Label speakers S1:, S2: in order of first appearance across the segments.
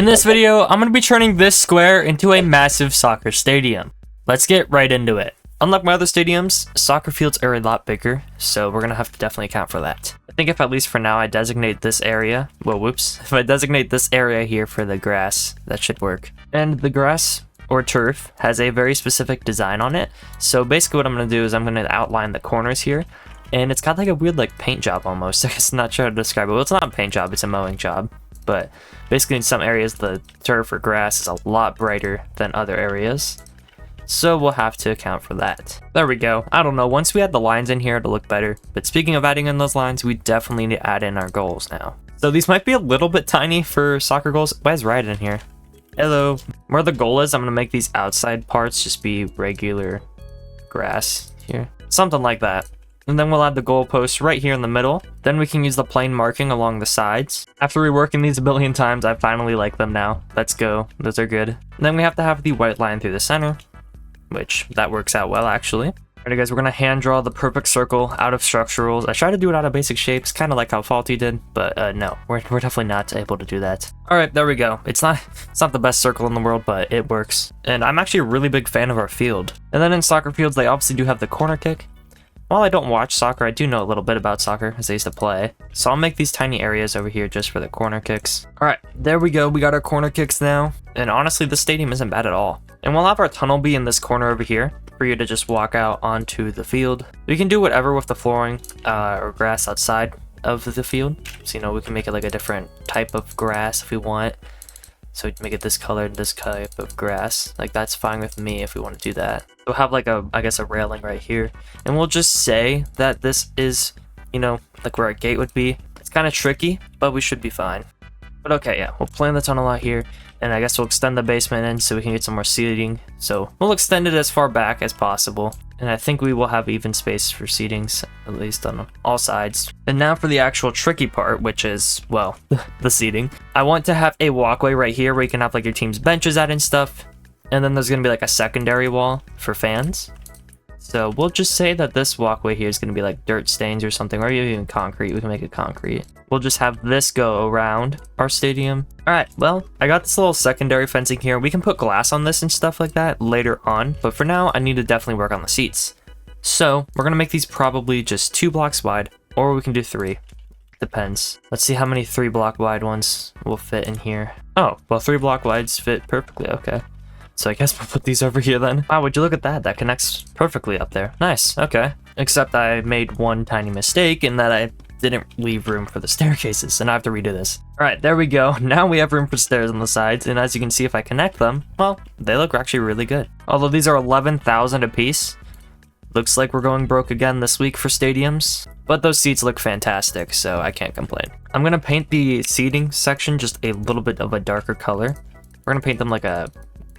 S1: In this video, I'm going to be turning this square into a massive soccer stadium. Let's get right into it. Unlike my other stadiums, soccer fields are a lot bigger, so we're going to have to definitely account for that. I think if at least for now I designate this area, if I designate this area here for the grass, that should work. And the grass or turf has a very specific design on it, so basically what I'm going to do is I'm going to outline the corners here, and it's got like a weird like paint job almost. I guess I'm not sure how to describe it. Well, it's not a paint job, it's a mowing job. But basically in some areas the turf or grass is a lot brighter than other areas. So we'll have to account for that. There we go. I don't know, once we add the lines in here it'll look better. But speaking of adding in those lines, we definitely need to add in our goals now. So these might be a little bit tiny for soccer goals. Why is Ryan in here? Hello. Where the goal is, I'm gonna make these outside parts just be regular grass here. Something like that. And then we'll add the goalposts right here in the middle. Then we can use the plain marking along the sides. After reworking these a billion times, I finally like them now. Let's go. Those are good. And then we have to have the white line through the center, which that works out well actually. Alright guys, we're gonna hand draw the perfect circle out of structurals. I tried to do it out of basic shapes, kind of like how Faulty did, but no, we're definitely not able to do that. Alright, there we go. It's not the best circle in the world, but it works. And I'm actually a really big fan of our field. And then in soccer fields, they obviously do have the corner kick. While I don't watch soccer, I do know a little bit about soccer, as I used to play. So I'll make these tiny areas over here just for the corner kicks. Alright, there we go. We got our corner kicks now. And honestly, the stadium isn't bad at all. And we'll have our tunnel be in this corner over here for you to just walk out onto the field. We can do whatever with the flooring or grass outside of the field. So, you know, we can make it like a different type of grass if we want. So we make it this color, this type of grass. Like, that's fine with me if we want to do that. We'll have like I guess a railing right here. And we'll just say that this is, you know, like where our gate would be. It's kind of tricky, but we should be fine. But okay, yeah, we'll plan the tunnel out here. And I guess we'll extend the basement in so we can get some more seating. So we'll extend it as far back as possible. And I think we will have even space for seatings, at least on all sides. And now for the actual tricky part, which is, well, the seating. I want to have a walkway right here where you can have like your team's benches at and stuff. And then there's going to be like a secondary wall for fans. So we'll just say that this walkway here is going to be like dirt stains or something, or even concrete. We can make it concrete. We'll just have this go around our stadium. All right, well, I got this little secondary fencing here. We can put glass on this and stuff like that later on. But for now, I need to definitely work on the seats. So we're going to make these probably just 2 blocks wide, or we can do 3. Depends. Let's see how many 3 block wide ones will fit in here. Oh, well, 3 block wides fit perfectly. Okay. So I guess we'll put these over here then. Wow, would you look at that? That connects perfectly up there. Nice, okay. Except I made one tiny mistake in that I didn't leave room for the staircases, and I have to redo this. All right, there we go. Now we have room for stairs on the sides, and as you can see, if I connect them, well, they look actually really good. Although these are 11,000 a piece. Looks like we're going broke again this week for stadiums, but those seats look fantastic, so I can't complain. I'm gonna paint the seating section just a little bit of a darker color. We're gonna paint them like a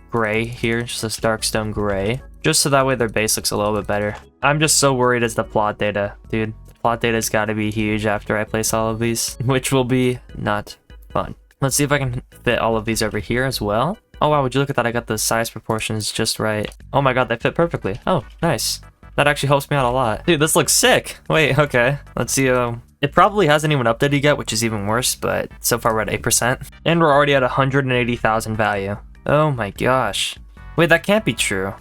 S1: gray here, just this dark stone gray, just so that way their base looks a little bit better. I'm just so worried as the plot data, dude. The plot data's got to be huge after I place all of these, which will be not fun. Let's see if I can fit all of these over here as well. Oh wow, would you look at that? I got the size proportions just right. Oh my god, they fit perfectly. Oh, nice. That actually helps me out a lot. Dude, this looks sick. Wait, okay. Let's see. It probably hasn't even updated yet, which is even worse, but so far we're at 8%. And we're already at 180,000 value. Oh my gosh. Wait, that can't be true.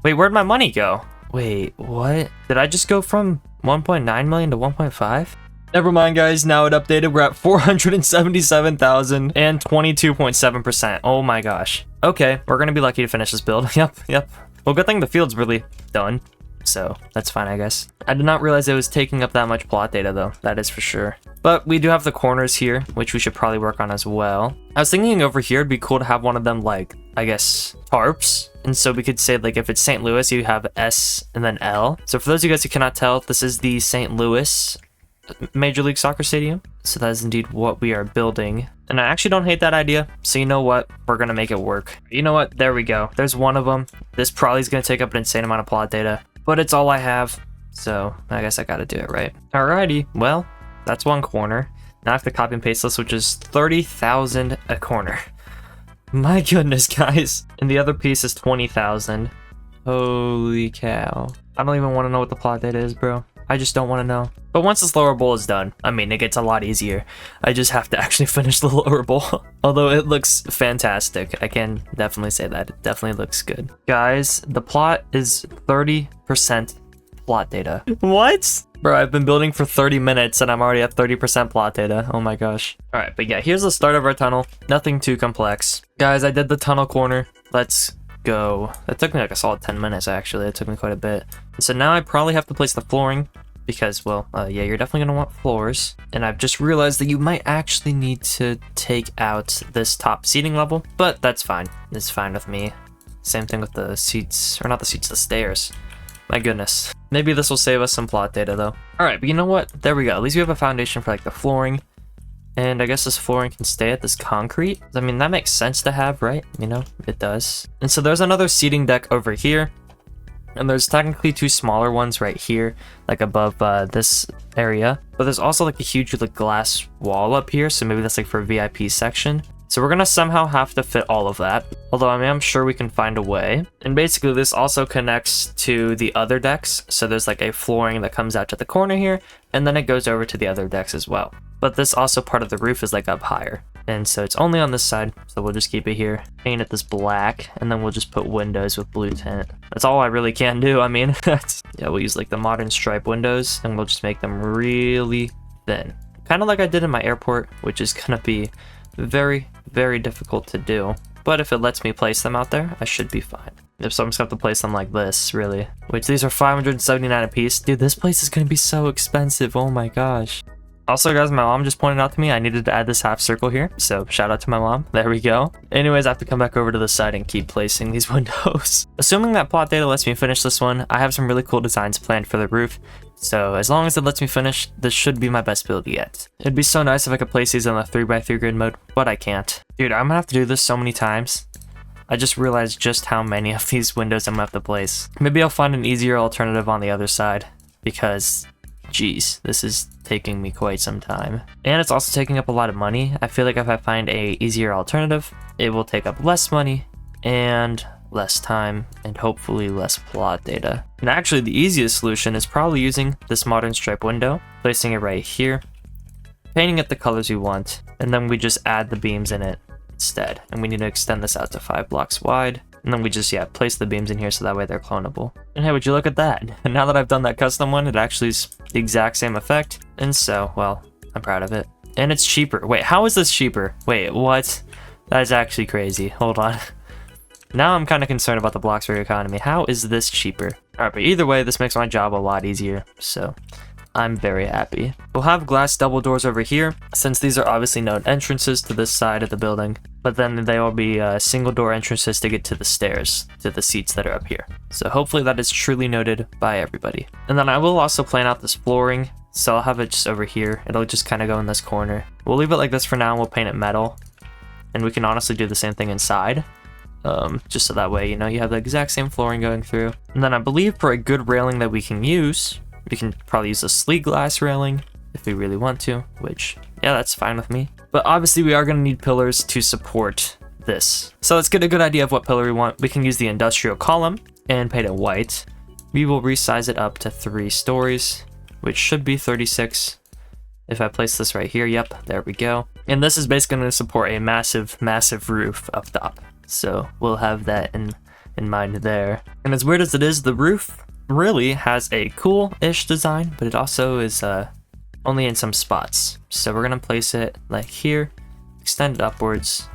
S1: Wait, where'd my money go? Wait, what? Did I just go from 1.9 million to 1.5? Never mind, guys. Now it updated. We're at 477,000 and 22.7%. Oh my gosh. Okay, we're gonna be lucky to finish this build. Yep. Well, good thing the field's really done. So that's fine, I guess. I did not realize it was taking up that much plot data though, that is for sure. But we do have the corners here, which we should probably work on as well. I was thinking over here it'd be cool to have one of them like, I guess, tarps. And so we could say like if it's St. Louis, you have S and then L. So for those of you guys who cannot tell, this is the St. Louis Major League Soccer Stadium. So that is indeed what we are building. And I actually don't hate that idea. So you know what? We're gonna make it work. You know what? There we go. There's one of them. This probably is gonna take up an insane amount of plot data, but it's all I have. So I guess I gotta do it right. Alrighty, well, that's one corner. Now I have to copy and paste this, which is 30,000 a corner. My goodness, guys. And the other piece is 20,000. Holy cow. I don't even want to know what the plot data is, bro. I just don't want to know. But once this lower bowl is done, I mean, it gets a lot easier. I just have to actually finish the lower bowl. Although it looks fantastic. I can definitely say that. It definitely looks good. Guys, the plot is 30% plot data. What? Bro, I've been building for 30 minutes and I'm already at 30% plot data. Oh my gosh. All right, but yeah, here's the start of our tunnel. Nothing too complex. Guys, I did the tunnel corner. Let's go. That took me like a solid 10 minutes, actually. It took me quite a bit. So now I probably have to place the flooring because, well, yeah, you're definitely gonna want floors. And I've just realized that you might actually need to take out this top seating level, but that's fine. It's fine with me. Same thing with the seats, or not the seats, the stairs. My goodness. Maybe this will save us some plot data though. All right, but you know what? There we go. At least we have a foundation for like the flooring. And I guess this flooring can stay at this concrete. I mean, that makes sense to have, right? You know, it does. And so there's another seating deck over here. And there's technically two smaller ones right here, like above this area. But there's also like a huge like glass wall up here. So maybe that's like for a VIP section. So we're gonna somehow have to fit all of that. Although I mean, I'm sure we can find a way. And basically this also connects to the other decks. So there's like a flooring that comes out to the corner here, and then it goes over to the other decks as well. But this also part of the roof is like up higher. And so it's only on this side. So we'll just keep it here. Paint it this black, and then we'll just put windows with blue tint. That's all I really can do. I mean, yeah, we'll use like the modern stripe windows, and we'll just make them really thin. Kind of like I did in my airport, which is gonna be very, very difficult to do. But if it lets me place them out there, I should be fine. If so, I'm just gonna have to place them like this, really. Which these are 579 a piece. Dude, this place is gonna be so expensive. Oh my gosh. Also, guys, my mom just pointed out to me I needed to add this half circle here. So shout out to my mom. There we go. Anyways, I have to come back over to the side and keep placing these windows. Assuming that plot data lets me finish this one, I have some really cool designs planned for the roof. So as long as it lets me finish, this should be my best build yet. It'd be so nice if I could place these in the 3x3 grid mode, but I can't. Dude, I'm gonna have to do this so many times. I just realized just how many of these windows I'm gonna have to place. Maybe I'll find an easier alternative on the other side, because geez, this is taking me quite some time. And it's also taking up a lot of money. I feel like if I find a easier alternative, it will take up less money and less time and hopefully less plot data. And actually the easiest solution is probably using this modern stripe window, placing it right here, painting it the colors you want, and then we just add the beams in it instead. And we need to extend this out to 5 blocks wide. And then we just, yeah, place the beams in here so that way they're clonable. And hey, would you look at that? And now that I've done that custom one, it actually is the exact same effect. And so, well, I'm proud of it. And it's cheaper. Wait, how is this cheaper? Wait, what? That is actually crazy. Hold on. Now I'm kind of concerned about the Bloxburg economy. How is this cheaper? All right, but either way, this makes my job a lot easier. So I'm very happy. We'll have glass double doors over here, since these are obviously known entrances to this side of the building. But then they will be single door entrances to get to the stairs, to the seats that are up here. So hopefully that is truly noted by everybody. And then I will also plan out this flooring. So I'll have it just over here. It'll just kind of go in this corner. We'll leave it like this for now, and we'll paint it metal. And we can honestly do the same thing inside. Just so that way, you know, you have the exact same flooring going through. And then I believe for a good railing that we can use, we can probably use a sleek glass railing if we really want to, which, yeah, that's fine with me. But obviously we are going to need pillars to support this. So let's get a good idea of what pillar we want. We can use the industrial column and paint it white. We will resize it up to 3 stories, which should be 36. If I place this right here, yep, there we go. And this is basically going to support a massive, massive roof up top. So we'll have that in mind there. And as weird as it is, the roof really has a cool-ish design, but it also is only in some spots. So we're gonna place it like here, extend it upwards,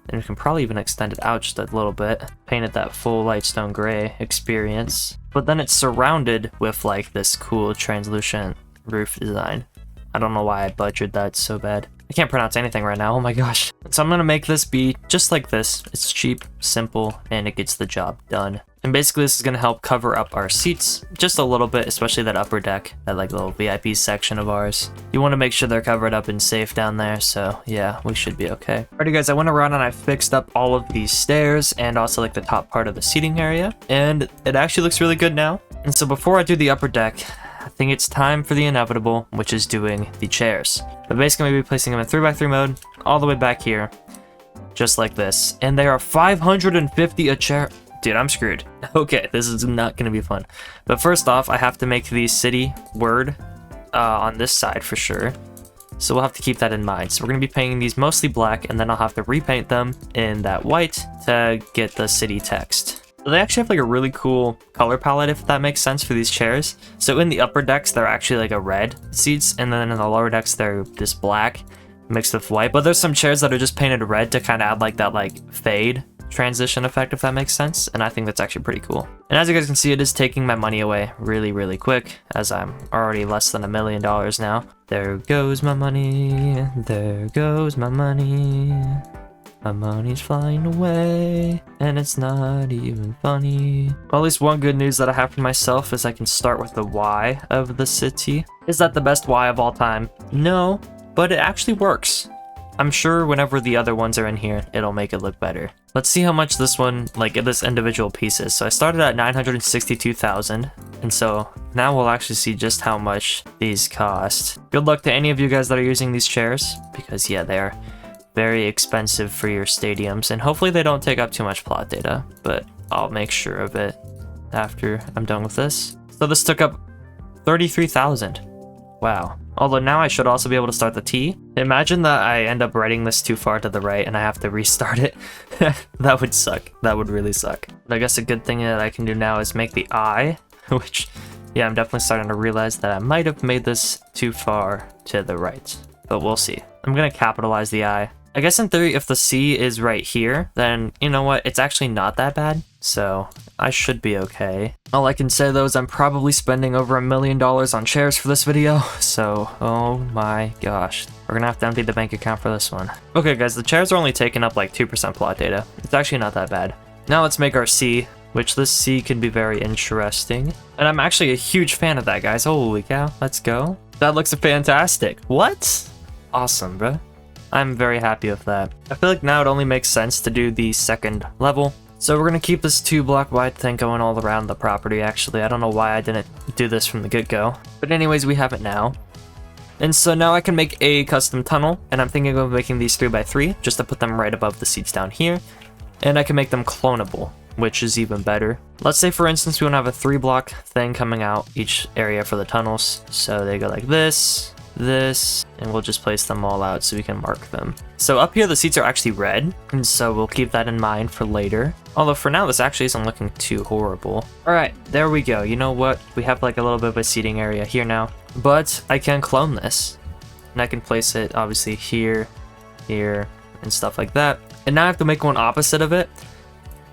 S1: and we can probably even extend it out just a little bit. Paint it that full lightstone gray experience. But then it's surrounded with like this cool translucent roof design. I don't know why I butchered that so bad. I can't pronounce anything right now, oh my gosh. So I'm gonna make this be just like this. It's cheap, simple, and it gets the job done. And basically this is gonna help cover up our seats just a little bit, especially that upper deck, that like little VIP section of ours. You wanna make sure they're covered up and safe down there, so yeah, we should be okay. Alrighty guys, I went around and I fixed up all of these stairs and also like the top part of the seating area, and it actually looks really good now. And so before I do the upper deck, I think it's time for the inevitable, which is doing the chairs. But basically I'm gonna be placing them in 3x3 mode, all the way back here, just like this. And they are 550 a chair. dude, I'm screwed. Okay, this is not gonna be fun. But first off, I have to make the city word on this side for sure. So we'll have to keep that in mind. So we're gonna be painting these mostly black, and then I'll have to repaint them in that white to get the city text. So they actually have like a really cool color palette, if that makes sense, for these chairs. So in the upper decks, they're actually like a red seats, and then in the lower decks, they're this black mixed with white. But there's some chairs that are just painted red to kind of add like that like fade transition effect, if that makes sense, and I think that's actually pretty cool. And as you guys can see, it is taking my money away really quick, as I'm already less than $1 million now. There goes my money, there goes my money. My money's flying away, and it's not even funny. Well, at least one good news that I have for myself is I can start with the Y of the city. Is that the best Y of all time? No, but it actually works. I'm sure whenever the other ones are in here, it'll make it look better. Let's see how much this one, like this individual piece is. So I started at 962,000, and so now we'll actually see just how much these cost. Good luck to any of you guys that are using these chairs, because yeah, they are very expensive for your stadiums, and hopefully they don't take up too much plot data, but I'll make sure of it after I'm done with this. So this took up 33,000. Wow. Although now I should also be able to start the T. Imagine that I end up writing this too far to the right and I have to restart it. That would suck. That would really suck. But I guess a good thing that I can do now is make the I, which, yeah, I'm definitely starting to realize that I might have made this too far to the right, but we'll see. I'm gonna capitalize the I. I guess in theory, if the C is right here, then you know what? It's actually not that bad, so I should be okay. All I can say though is I'm probably spending over $1 million on chairs for this video, so oh my gosh. We're gonna have to empty the bank account for this one. Okay guys, the chairs are only taking up like 2% plot data. It's actually not that bad. Now let's make our C, which this C can be very interesting. And I'm actually a huge fan of that, guys. Holy cow, let's go. That looks fantastic. What? Awesome, bruh. I'm very happy with that. I feel like now it only makes sense to do the second level. So we're gonna keep this 2-block wide thing going all around the property, actually. I don't know why I didn't do this from the get-go. But anyways, we have it now. And so now I can make a custom tunnel, and I'm thinking of making these 3x3, just to put them right above the seats down here. And I can make them clonable, which is even better. Let's say, for instance, we want to have a 3-block thing coming out each area for the tunnels. So they go like this, and we'll just place them all out so we can mark them. So up here, the seats are actually red, and so we'll keep that in mind for later. Although for now, this actually isn't looking too horrible. All right, there we go. You know what? We have like a little bit of a seating area here now, but I can clone this, and I can place it obviously here, and stuff like that. And now I have to make one opposite of it,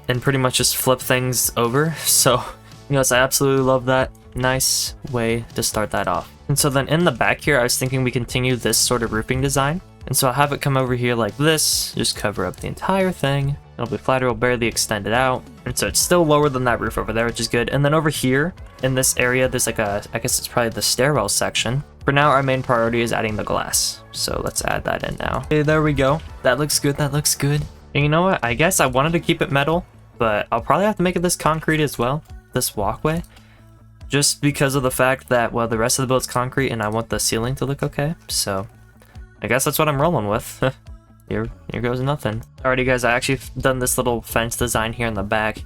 S1: and pretty much just flip things over. So, yes, I absolutely love that. Nice way to start that off. And so then in the back here, I was thinking we continue this sort of roofing design. And so I'll have it come over here like this, just cover up the entire thing. It'll be flatter, it'll barely extend it out. And so it's still lower than that roof over there, which is good. And then over here in this area, there's like a, I guess it's probably the stairwell section. For now, our main priority is adding the glass. So let's add that in now. Okay, there we go. That looks good, that looks good. And you know what? I guess I wanted to keep it metal, but I'll probably have to make it this concrete as well, this walkway. Just because of the fact that, well, the rest of the build's concrete and I want the ceiling to look okay. So I guess that's what I'm rolling with. Here goes nothing. Alrighty guys, I actually done this little fence design here in the back.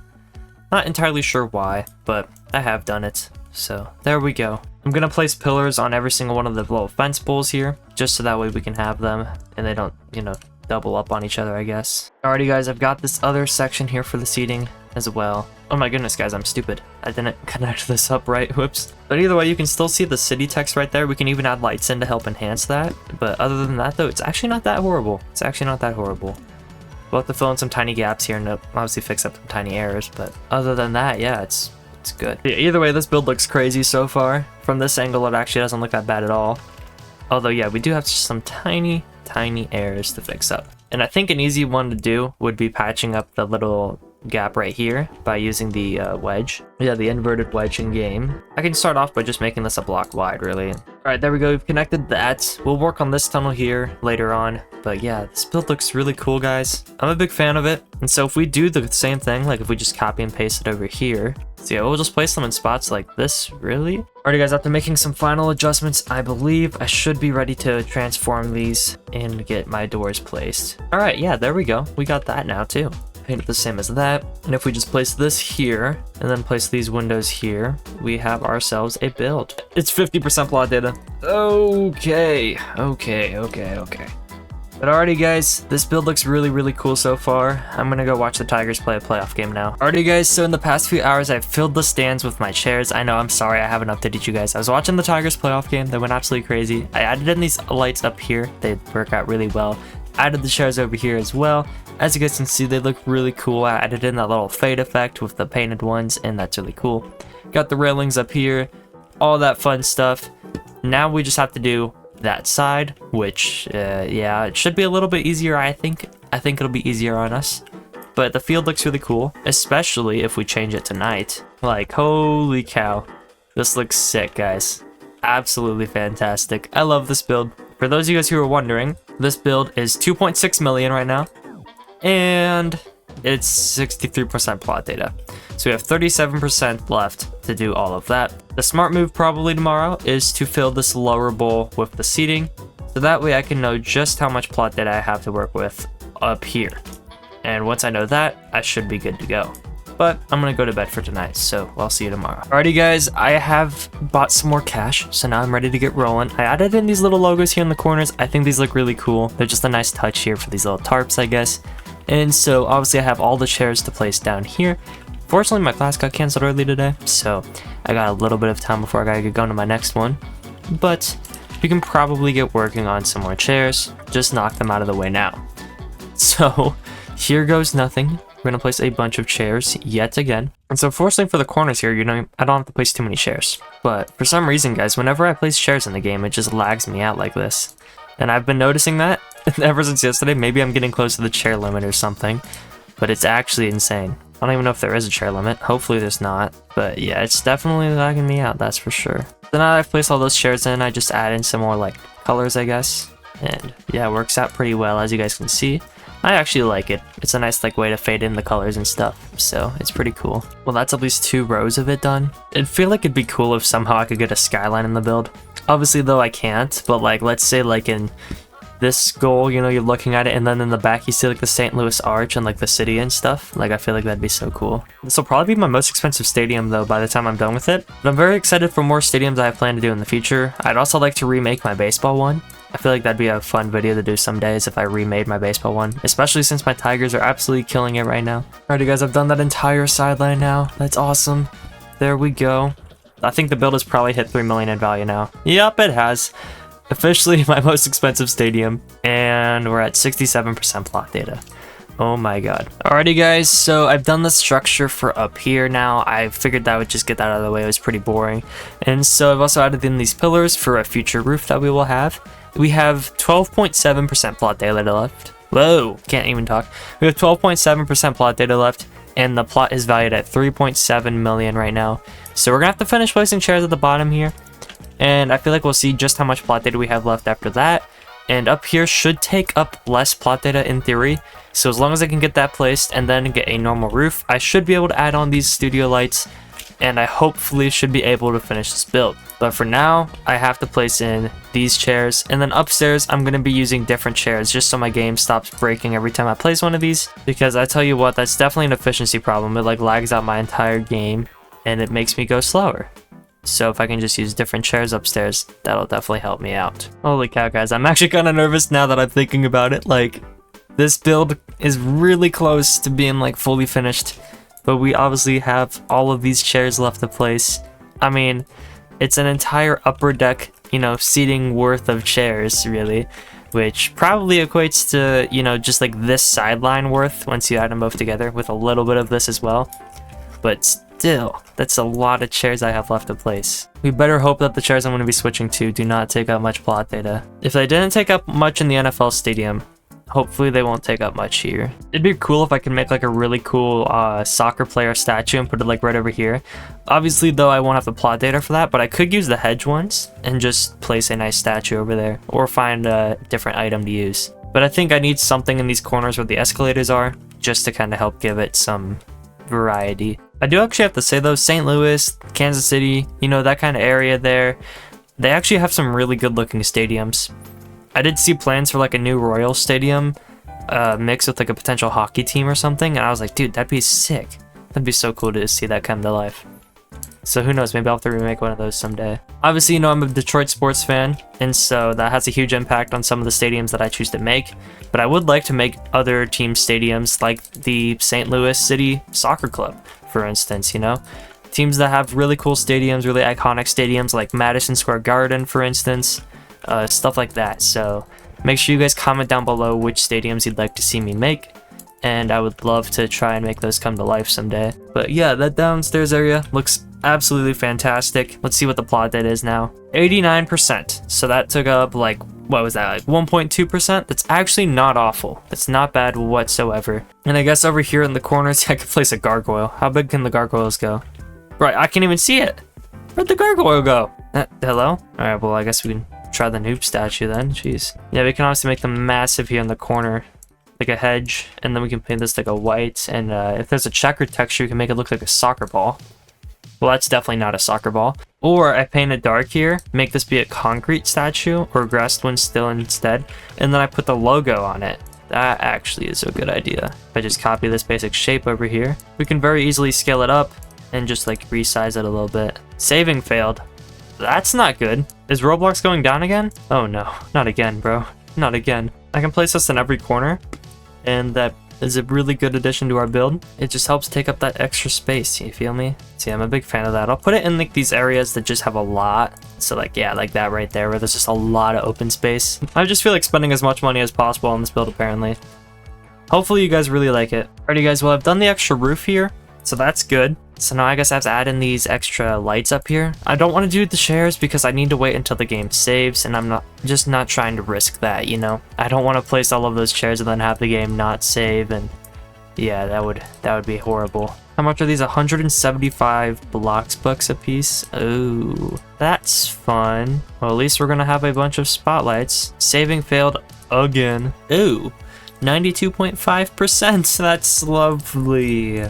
S1: Not entirely sure why, but I have done it. So there we go. I'm gonna place pillars on every single one of the little fence poles here, just so that way we can have them and they don't, you know, double up on each other, I guess. Alrighty guys, I've got this other section here for the seating as well. Oh my goodness guys, I'm stupid. I didn't connect this up right, whoops. But either way, you can still see the city text right there. We can even add lights in to help enhance that. But other than that though, it's actually not that horrible. It's actually not that horrible. We'll have to fill in some tiny gaps here and obviously fix up some tiny errors, but other than that, yeah, it's good. Yeah, either way, this build looks crazy so far. From this angle, it actually doesn't look that bad at all. Although yeah, we do have some tiny errors to fix up. And I think an easy one to do would be patching up the little gap right here by using the wedge. Yeah, the inverted wedge in game. I can start off by just making this a block wide, really. Alright, there we go. We've connected that. We'll work on this tunnel here later on. But yeah, this build looks really cool, guys. I'm a big fan of it. And so if we do the same thing, like if we just copy and paste it over here, so yeah, we'll just place them in spots like this, really. Alrighty guys, after making some final adjustments, I believe I should be ready to transform these and get my doors placed. Alright, yeah, there we go. We got that now too. paint it the same as that. And if we just place this here and then place these windows here, we have ourselves a build. It's 50% plot data. Okay. But alrighty guys, this build looks really cool so far. I'm gonna go watch the Tigers play a playoff game now. Alrighty guys, so in the past few hours I've filled the stands with my chairs. I know, I'm sorry I haven't updated you guys. I was watching the Tigers playoff game, they went absolutely crazy. I added in these lights up here, they work out really well. Added the chairs over here as well. As you guys can see, they look really cool. I added in that little fade effect with the painted ones, and that's really cool. Got the railings up here, all that fun stuff. Now we just have to do that side, which yeah, it should be a little bit easier. I think it'll be easier on us, but the field looks really cool, especially if we change it to night. Like, holy cow, this looks sick, guys. Absolutely fantastic. I love this build. For those of you guys who are wondering, this build is 2.6 million right now, and it's 63% plot data. So we have 37% left to do all of that. The smart move probably tomorrow is to fill this lower bowl with the seating, so that way I can know just how much plot data I have to work with up here. And once I know that, I should be good to go. But I'm gonna go to bed for tonight, so I'll see you tomorrow. Alrighty guys, I have bought some more cash, so now I'm ready to get rolling. I added in these little logos here in the corners. I think these look really cool. They're just a nice touch here for these little tarps, I guess. And so obviously I have all the chairs to place down here. Fortunately, my class got canceled early today, so I got a little bit of time before I gotta get going to my next one. But we can probably get working on some more chairs, just knock them out of the way now. So here goes nothing. We're gonna place a bunch of chairs yet again. And so fortunately for the corners here, you know, I don't have to place too many chairs. But for some reason, guys, whenever I place chairs in the game, it just lags me out like this. And I've been noticing that ever since yesterday. Maybe I'm getting close to the chair limit or something, but it's actually insane. I don't even know if there is a chair limit. Hopefully there's not. But yeah, it's definitely lagging me out, that's for sure. So now that I've placed all those chairs in, I just add in some more like colors, I guess. And yeah, it works out pretty well, as you guys can see. I actually like it. It's a nice like way to fade in the colors and stuff, so it's pretty cool. Well, that's at least 2 rows of it done. It'd feel like it'd be cool if somehow I could get a skyline in the build. Obviously though I can't, but like let's say like in this goal, you know, you're looking at it and then in the back you see like the St. Louis Arch and like the city and stuff. Like I feel like that'd be so cool. This will probably be my most expensive stadium though by the time I'm done with it. But I'm very excited for more stadiums I have planned to do in the future. I'd also like to remake my baseball one. I feel like that'd be a fun video to do some days if I remade my baseball one, especially since my Tigers are absolutely killing it right now. Alrighty guys, I've done that entire sideline now. That's awesome. There we go. I think the build has probably hit 3 million in value now. Yup, it has. Officially my most expensive stadium, and we're at 67% plot data. Oh my god. Alrighty guys, so I've done the structure for up here now. I figured that would just get that out of the way. It was pretty boring. And so I've also added in these pillars for a future roof that we will have. We have 12.7% plot data left. Whoa, can't even talk. We have 12.7% plot data left, and the plot is valued at 3.7 million right now. So we're gonna have to finish placing chairs at the bottom here. And I feel like we'll see just how much plot data we have left after that. And up here should take up less plot data in theory. So as long as I can get that placed and then get a normal roof, I should be able to add on these studio lights. And I hopefully should be able to finish this build. But for now, I have to place in these chairs. And then upstairs, I'm going to be using different chairs just so my game stops breaking every time I place one of these. Because I tell you what, that's definitely an efficiency problem. It like lags out my entire game and it makes me go slower. So if I can just use different chairs upstairs, that'll definitely help me out. Holy cow, guys. I'm actually kind of nervous now that I'm thinking about it. Like, this build is really close to being like fully finished. But we obviously have all of these chairs left to place. I mean, it's an entire upper deck, you know, seating worth of chairs, really. Which probably equates to, you know, just like this sideline worth once you add them both together with a little bit of this as well. But still, that's a lot of chairs I have left to place. We better hope that the chairs I'm going to be switching to do not take up much plot data. If they didn't take up much in the NFL stadium, hopefully they won't take up much here. It'd be cool if I could make like a really cool soccer player statue and put it like right over here. Obviously though, I won't have the plot data for that, but I could use the hedge ones and just place a nice statue over there or find a different item to use. But I think I need something in these corners where the escalators are just to kind of help give it some variety. I do actually have to say though, St. Louis, Kansas City, you know, that kind of area there, they actually have some really good looking stadiums. I did see plans for like a new Royal Stadium mix with like a potential hockey team or something, and I was like, dude, that'd be sick. That'd be so cool to see that come to life. So who knows, maybe I'll have to remake one of those someday. Obviously, you know, I'm a Detroit sports fan, and so that has a huge impact on some of the stadiums that I choose to make. But I would like to make other team stadiums like the St. Louis City Soccer Club, for instance, you know? Teams that have really cool stadiums, really iconic stadiums like Madison Square Garden, for instance, stuff like that. So make sure you guys comment down below which stadiums you'd like to see me make, and I would love to try and make those come to life someday. But yeah, that downstairs area looks absolutely fantastic. Let's see what the plot date is now. 89%. So that took up like, what was that, like 1.2%? That's actually not awful. It's not bad whatsoever. And I guess over here in the corners, I could place a gargoyle. How big can the gargoyles go? Right, I can't even see it. Where'd the gargoyle go? Hello? Alright, well, I guess we can try the noob statue then. Jeez. Yeah, we can obviously make them massive here in the corner, like a hedge, and then we can paint this like a white, and if there's a checkered texture, we can make it look like a soccer ball. Well, that's definitely not a soccer ball. Or I paint it dark here, make this be a concrete statue, or grass one still instead, and then I put the logo on it. That actually is a good idea. If I just copy this basic shape over here, we can very easily scale it up and just like resize it a little bit. Saving failed. That's not good. Is Roblox going down again? Oh no, not again, bro. Not again. I can place this in every corner, and that is a really good addition to our build. It just helps take up that extra space, you feel me? See, I'm a big fan of that. I'll put it in like these areas that just have a lot. So like, yeah, like that right there where there's just a lot of open space. I just feel like spending as much money as possible on this build apparently. Hopefully you guys really like it. Alrighty guys, well I've done the extra roof here, so that's good. So now I guess I have to add in these extra lights up here. I don't want to do the chairs because I need to wait until the game saves, and I'm not trying to risk that, you know? I don't want to place all of those chairs and then have the game not save, and yeah, that would be horrible. How much are these? 175 Bloxburg a piece. Oh, that's fun. Well, at least we're gonna have a bunch of spotlights. Saving failed again. Ooh, 92.5%. That's lovely.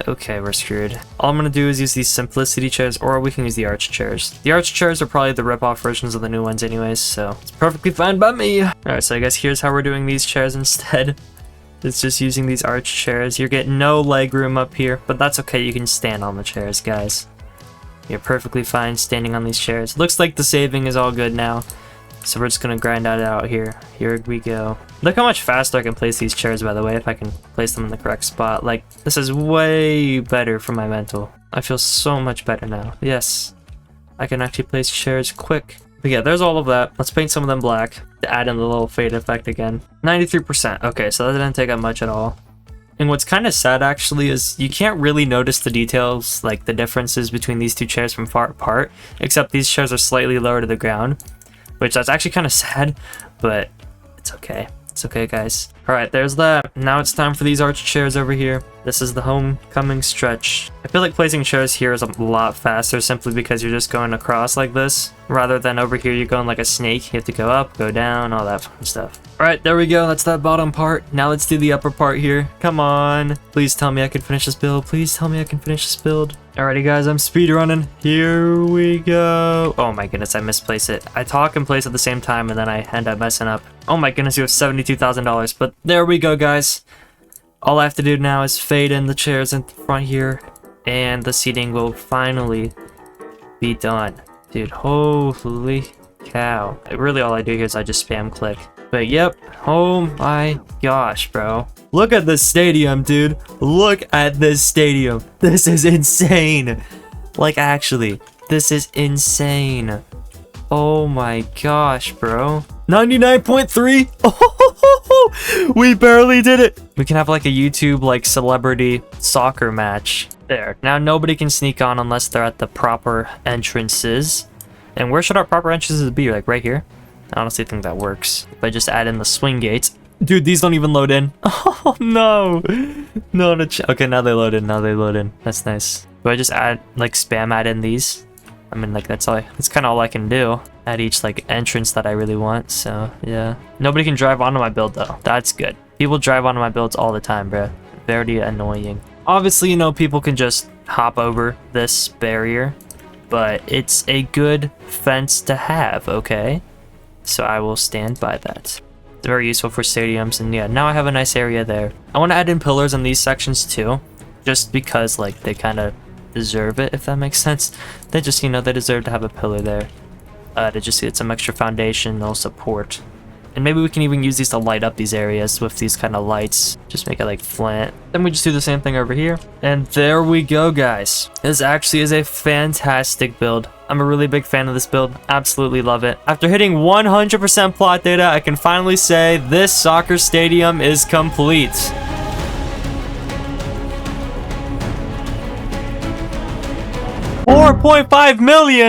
S1: Okay, we're screwed. All I'm gonna do is use these simplicity chairs, or we can use the arch chairs. The arch chairs are probably the rip-off versions of the new ones anyways, so it's perfectly fine by me. Alright, so I guess here's how we're doing these chairs instead. It's just using these arch chairs. You're getting no leg room up here, but that's okay, you can stand on the chairs, guys. You're perfectly fine standing on these chairs. Looks like the saving is all good now. So we're just gonna grind that out here. Here we go. Look how much faster I can place these chairs, by the way, if I can place them in the correct spot. Like, this is way better for my mental. I feel so much better now. Yes, I can actually place chairs quick. But yeah, there's all of that. Let's paint some of them black to add in the little fade effect again. 93%. Okay, so that didn't take up much at all. And what's kind of sad actually is you can't really notice the details, like the differences between these two chairs from far apart, except these chairs are slightly lower to the ground. Which that's actually kind of sad, but it's okay. It's okay, guys. Alright, there's that. Now it's time for these arch chairs over here. This is the homecoming stretch. I feel like placing chairs here is a lot faster simply because you're just going across like this. Rather than over here, you're going like a snake. You have to go up, go down, all that fun stuff. Alright, there we go. That's that bottom part. Now let's do the upper part here. Come on. Please tell me I can finish this build. Please tell me I can finish this build. Alrighty guys, I'm speedrunning. Here we go. Oh my goodness, I misplaced it. I talk and place at the same time and then I end up messing up. Oh my goodness, you have $72,000. But there we go, guys. All I have to do now is fade in the chairs in front here, and the seating will finally be done. Dude, holy cow. Really all I do here is I just spam click. But yep, oh my gosh, bro. Look at this stadium, dude. Look at this stadium. This is insane. Like, actually, this is insane. Oh my gosh, bro. 99.3. Oh, we barely did it. We can have like a YouTube like celebrity soccer match. There. Now nobody can sneak on unless they're at the proper entrances. And where should our proper entrances be? Like right here? I honestly think that works. If I just add in the swing gates. Dude, these don't even load in. Oh no. No, okay, now they load in. Now they load in. That's nice. Do I just add like spam add in these? I mean, like that's kind of all I can do at each like entrance that I really want. So yeah, nobody can drive onto my build though. That's good. People drive onto my builds all the time, bro. Very annoying. Obviously, you know, people can just hop over this barrier, but it's a good fence to have. Okay, so I will stand by that. It's very useful for stadiums, and yeah, now I have a nice area there. I want to add in pillars in these sections too, just because like they kind of deserve it, if that makes sense. They just, you know, they deserve to have a pillar there. To just get some extra foundational support. And maybe we can even use these to light up these areas with these kind of lights. Just make it like flint. Then we just do the same thing over here. And there we go, guys. This actually is a fantastic build. I'm a really big fan of this build. Absolutely love it. After hitting 100% plot data, I can finally say this soccer stadium is complete. $4.5 million?